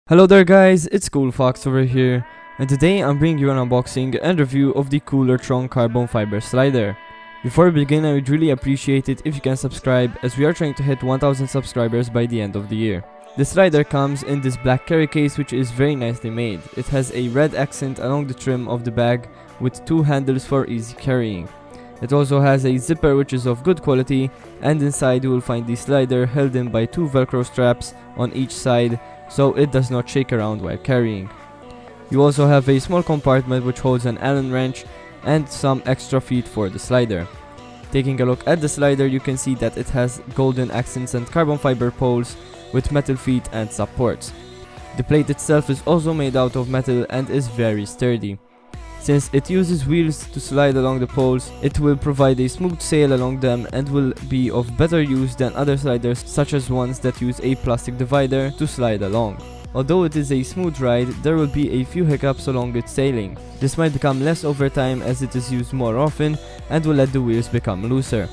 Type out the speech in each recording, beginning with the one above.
Hello there guys, it's CoolFox over here, and today I'm bringing you an unboxing and review of the Koolertron Carbon Fiber Slider. Before we begin, I would really appreciate it if you can subscribe, as we are trying to hit 1000 subscribers by the end of the year. The slider comes in this black carry case, which is very nicely made. It has a red accent along the trim of the bag with two handles for easy carrying. It also has a zipper which is of good quality, and inside you will find the slider held in by two velcro straps on each side, so it does not shake around while carrying. You also have a small compartment which holds an Allen wrench and some extra feet for the slider. Taking a look at the slider, you can see that it has golden accents and carbon fiber poles with metal feet and supports. The plate itself is also made out of metal and is very sturdy. Since it uses wheels to slide along the poles, it will provide a smooth sail along them and will be of better use than other sliders, such as ones that use a plastic divider to slide along. Although it is a smooth ride, there will be a few hiccups along its sailing. This might become less over time as it is used more often and will let the wheels become looser.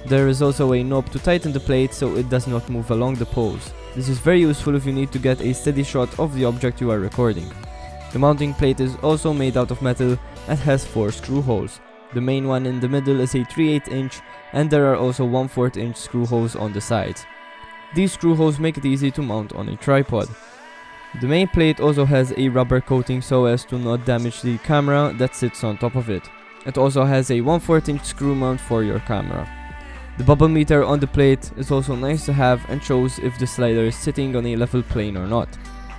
There is also a knob to tighten the plate so it does not move along the poles. This is very useful if you need to get a steady shot of the object you are recording. The mounting plate is also made out of metal and has 4 screw holes. The main one in the middle is a 3/8 inch, and there are also 1/4 inch screw holes on the sides. These screw holes make it easy to mount on a tripod. The main plate also has a rubber coating so as to not damage the camera that sits on top of it. It also has a 1/4 inch screw mount for your camera. The bubble meter on the plate is also nice to have and shows if the slider is sitting on a level plane or not.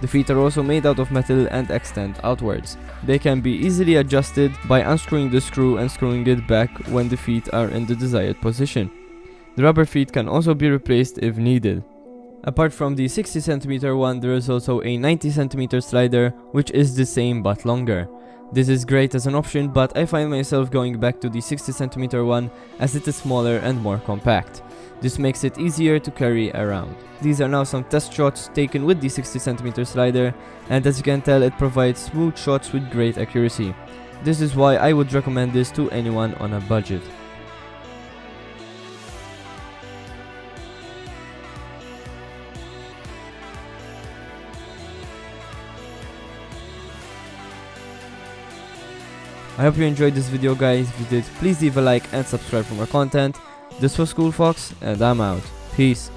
The feet are also made out of metal and extend outwards. They can be easily adjusted by unscrewing the screw and screwing it back when the feet are in the desired position. The rubber feet can also be replaced if needed. Apart from the 60 cm one, there is also a 90 cm slider, which is the same but longer. This is great as an option, but I find myself going back to the 60 cm one as it is smaller and more compact. This makes it easier to carry around. These are now some test shots taken with the 60 cm slider, and as you can tell, it provides smooth shots with great accuracy. This is why I would recommend this to anyone on a budget. I hope you enjoyed this video guys. If you did, please leave a like and subscribe for more content. This was CoolFox and I'm out. Peace.